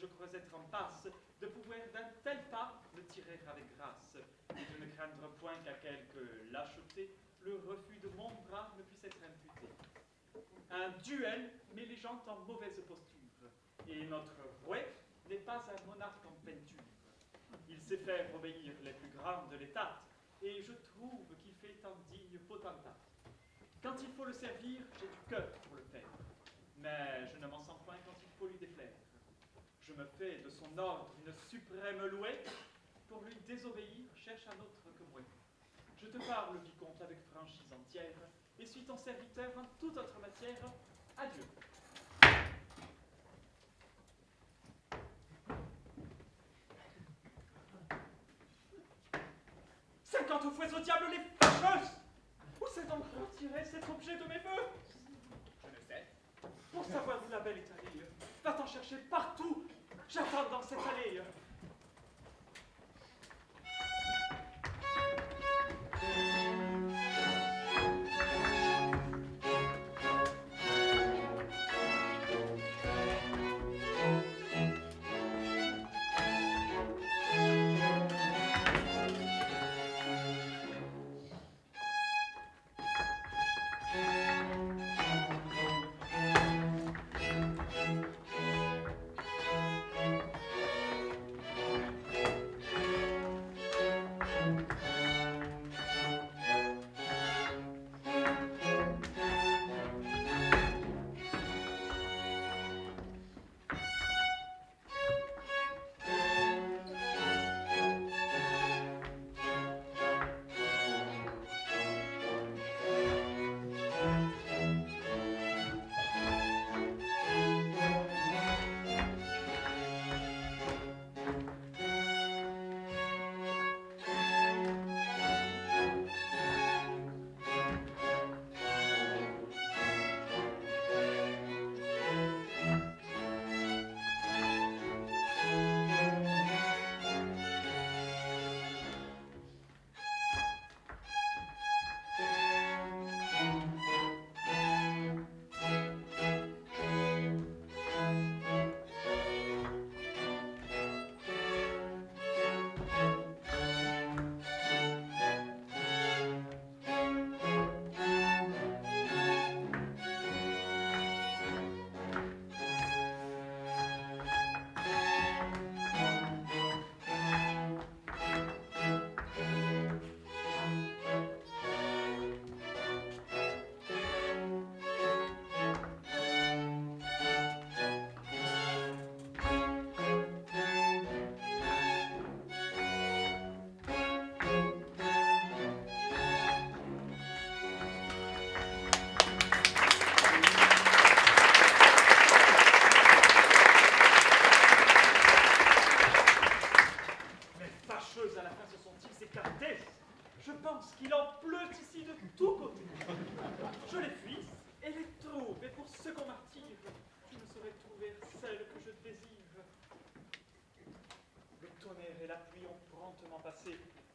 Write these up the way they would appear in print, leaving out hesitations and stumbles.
je crois être en passe de pouvoir d'un tel pas me tirer avec grâce, et de ne craindre point qu'à quelque lâcheté, le refus de mon bras ne puisse être imputé. Un duel met les gens en mauvaise posture, et notre roi n'est pas un monarque en peinture. Il sait faire obéir les plus grandes de l'État, et je trouve qu'il fait un digne potentat. Quand il faut le servir, j'ai du cœur pour le faire, mais je ne m'en sens point quand il faut lui déplaire. Je me fais de son ordre une suprême louée, pour lui désobéir, cherche un autre que moi. Je te parle, vicomte, avec franchise entière, et suis ton serviteur en toute autre matière. Adieu. 50 fois au diable les fâcheuses! Où s'est donc retiré cet objet de mes voeux? Je ne sais. Pour savoir où la belle est allée, va t'en chercher partout. J'attends dans cette allée.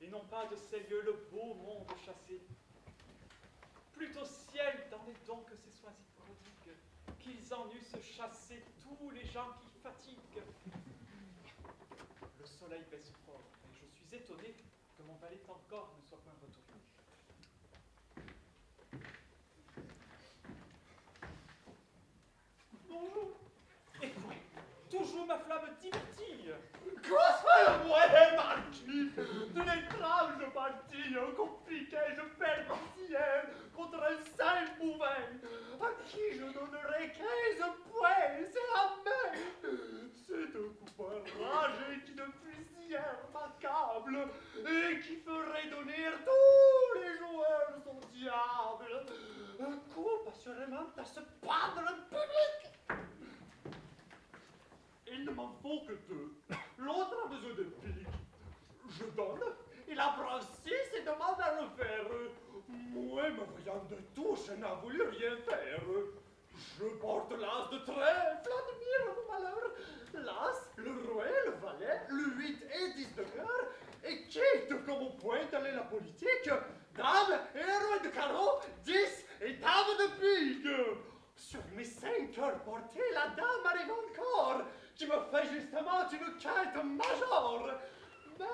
Et non pas de ces lieux le beau monde chassé. Plutôt ciel dans les dons que ces soins y prodiguent, qu'ils en eussent chassé tous les gens qui fatiguent. Le soleil baisse fort, et je suis étonné que mon valet encore ne soit point retourné. Bonjour. Et quoi? Toujours ma flamme divertie. Consolez-moi, marquis, d'une étrange partie compliquée, je perds hier contre un seul mouvement, à qui je donnerai 15 points, c'est la main. C'est un coup enragé qui ne fusillère m'accable et qui ferait donner tous les joueurs son diable. Un coup assurément à se pendre en public. Il ne m'en faut que deux. L'autre a besoin de pique. Je donne, il apprend 6 et demande à le faire. Moi, me voyant de touche, n'a voulu rien faire. Je porte l'as de trèfle, admire mon malheur. L'as, le rouet, le valet, le 8 et 10 de cœur, et quitte comme au point d'aller la politique, dame, héros de carreau, 10 et dame de pique. Sur mes 5 heures portées, la dame arrive encore, qui me fait justement une quête majeure. Mais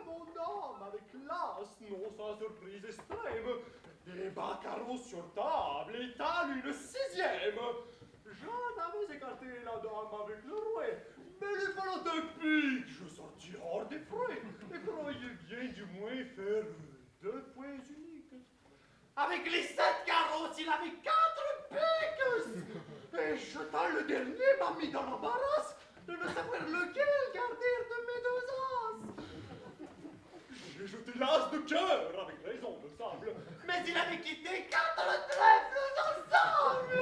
mon homme, avec classe, non sans surprise extrême, des bas carreaux sur table, étale une 6e. J'en avais écarté la dame avec le rouet, mais lui fallut un pic, je sortis hors des frais, et croyez bien du moins faire 2 points uniques. Avec les 7 carreaux, il avait 4 piques, et jetant le dernier m'a mis dans l'embarras de ne savoir lequel garder de mes 2 as. J'ai jeté l'as de cœur, avec raison, me semble, mais il avait quitté 4 trèfles ensemble.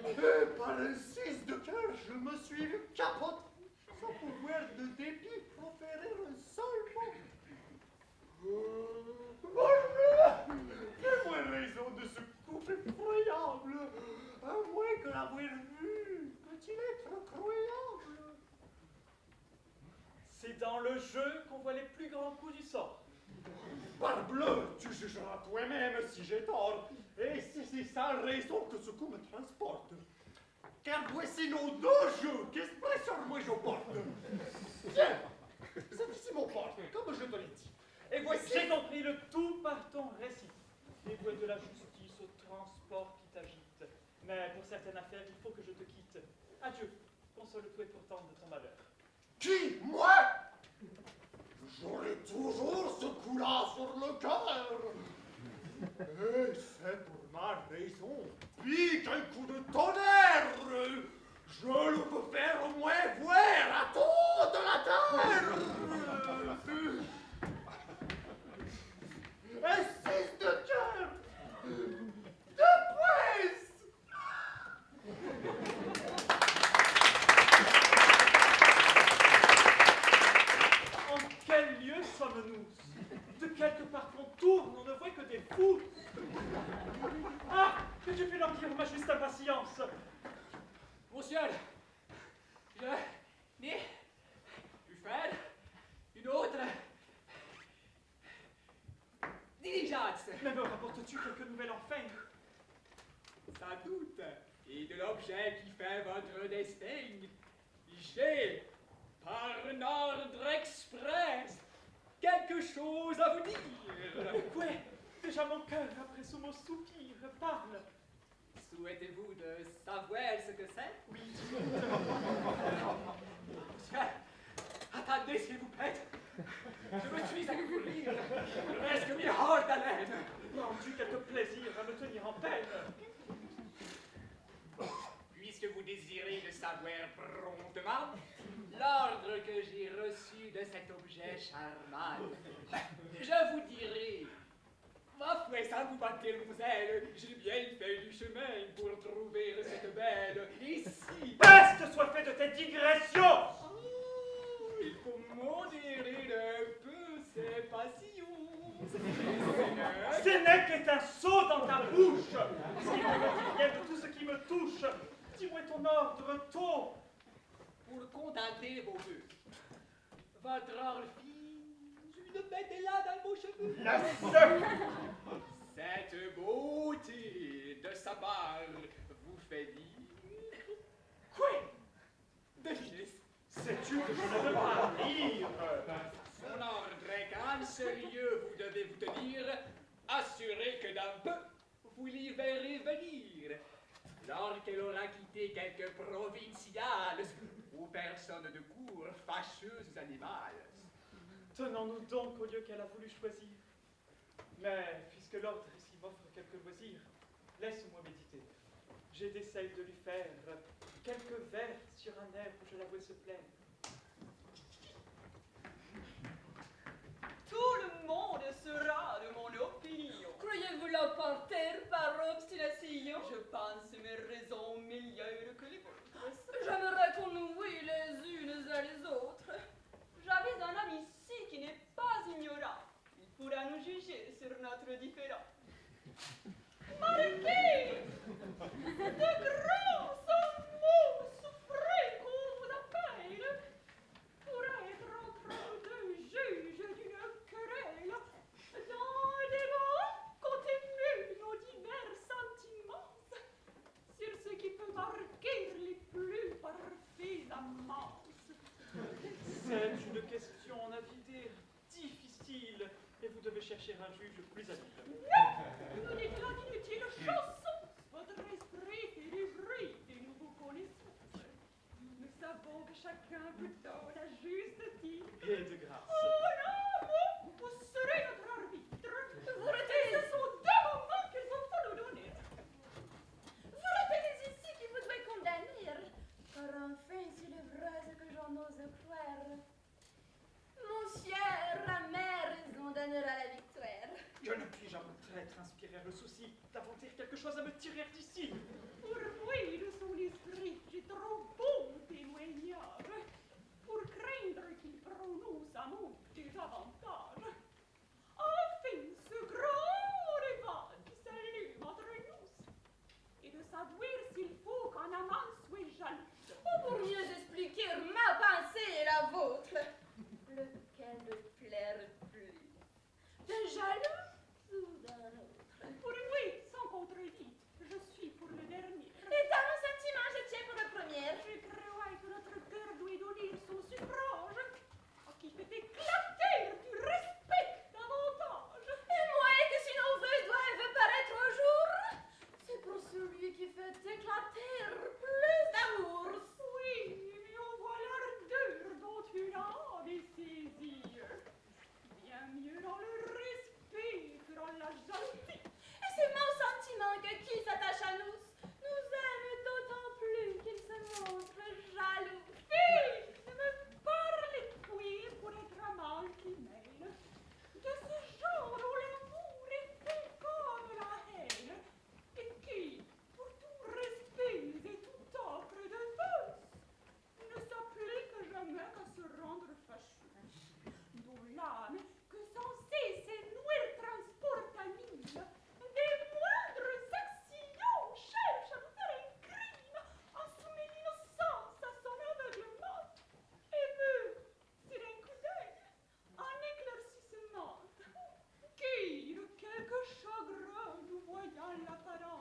Et par un 6 de cœur, je me suis vu capoter, sans pouvoir de dépit proférer un seul mot. Bonjour! Quelle raison de ce coup effroyable, à moins que l'avoir vu, peut-il être croyable? C'est dans le jeu qu'on voit les plus grands coups du sort. Parbleu, tu jugeras toi-même si j'ai tort, et si c'est sans raison que ce coup me transporte. Car voici nos 2 jeux qu'expression moi je porte. Tiens, c'est ici mon porte, comme je te l'ai dit. Et voici... J'ai compris le tout par ton récit. Les voies de la justice au transport qui t'agite. Mais pour certaines affaires, il faut que je te quitte. Adieu. Console-toi pourtant de ton malheur. Qui? Moi? J'aurai toujours ce coup-là sur le cœur. Et c'est pour ma raison. Puis qu'un coup de tonnerre, je le peux faire au moins voir à toute la terre. Un 6 de cœur, 2 points. En quel lieu sommes-nous? De quelque part qu'on tourne, on ne voit que des fous. Ah, que tu fais languir ma juste impatience. Monsieur, je n'ai pu faire une autre diligence. Mais me rapportes-tu quelque nouvelle enfin? Sans doute, et de l'objet qui fait votre destin, j'ai, par un ordre express, quelque chose à vous dire. Quoi? Déjà mon cœur, après ce mot soupir, parle. Souhaitez-vous de savoir ce que c'est? Oui, Monsieur, attendez s'il vous plaît. Je me suis à courir, presque mis hors d'haleine. Prends-tu quelque plaisir à me tenir en peine? Puisque vous désirez le savoir promptement, l'ordre que j'ai reçu de cet objet charmant, je vous dirai. Ma foi, sans vous battre, mademoiselle, j'ai bien fait du chemin pour trouver cette belle ici. Peste soit fait de tes digressions! Oh, il faut modérer un peu ses passions. Sénèque est un sot dans ta bouche! Si tu me dis rien de tout ce qui me touche, dis-moi ton ordre tôt! Pour contenter vos vœux, votre ordre une bête là dans vos cheveux. La seule! Cette beauté de sa part vous fait dire. Quoi? Devinez. Sais-tu que je ne veux pas lire? Son ordre est qu'en ce lieu vous devez vous tenir, assuré que dans peu vous l'y verrez venir. Lorsqu'elle aura quitté quelques provinciales ou personnes de cour fâcheuses animales. Tenons-nous donc au lieu qu'elle a voulu choisir. Mais, puisque l'ordre ici m'offre quelques loisirs, laisse-moi méditer. J'ai d'essayer de lui faire quelques vers sur un air où je la vois se plaindre. Tout le monde sera de mon opinion. Croyez-vous l'emporter par obstination? Je pense mes raisons meilleures que les vôtres. J'aimerais qu'on nous vît les unes et les autres. J'avais un ami ici qui n'est pas ignorant. Il pourra nous juger sur notre différend. Marquez! De grands mots souffrez qu'on vous appelle pour être entre deux juges d'une querelle. Dans des mots, contenus nos divers sentiments. immense. C'est une question en avidité difficile, et vous devez chercher un juge plus habile. Non, vous dites là d'inutiles chansons. Votre esprit est délivré des nouveaux connaissances. Nous savons que chacun vous donne la juste titre. Et de grâce. Oh non, vous serez notre arbitre. Vous retenez, ce sont deux moments qu'il vous faut nous donner. Vous retenez ici qui vous devez condamner. Car enfin, s'il est vrai ce que j'en ose croire, mon cher amer raison donnera la victoire. Que ne puis-je à mon traître inspirer le souci d'inventer quelque chose à me tirer d'ici? Pour oui, de son esprit, j'ai trop bon témoignage pour craindre qu'il prononce à mon désavantage. Enfin, ce grand débat qui s'allume entre nous est de savoir s'il faut qu'un amant soit jaloux. Ou pour mieux expliquer ma pensée et la vôtre, lequel me plaire plus, d'un jaloux ou d'un autre? Pour oui, sans contredit, je suis pour le dernier. Et dans mon sentiment, je tiens pour le premier. Je crois que notre cœur doit donner son suffrage à qui fait éclater du respect davantage. Et moi, que si nos vœux doivent paraître au jour, c'est pour celui qui fait éclater plus d'amour. Oui, mais on voit l'ardeur dont tu l'as des saisies. Bien mieux dans le respect que dans la jalousie. Et c'est mon sentiment que qui s'attache à nous aime d'autant plus qu'il se montre jaloux. Fille, ne me parlez point pour être amant qui mêle. De ce genre où l'amour est fait comme la haine, et qui, pour tout respect et tout offre de force, ne s'applique jamais qu'à se rendre fâcheux. Dont l'âme, que sans cesse nouer transporte à mille, des moindres actions cherche à vous faire un crime, à soumettre l'innocence à son aveuglement, et veut, sur un coup d'œil, un éclaircissement. Qui, de quelque chagrin, nous voyant l'apparence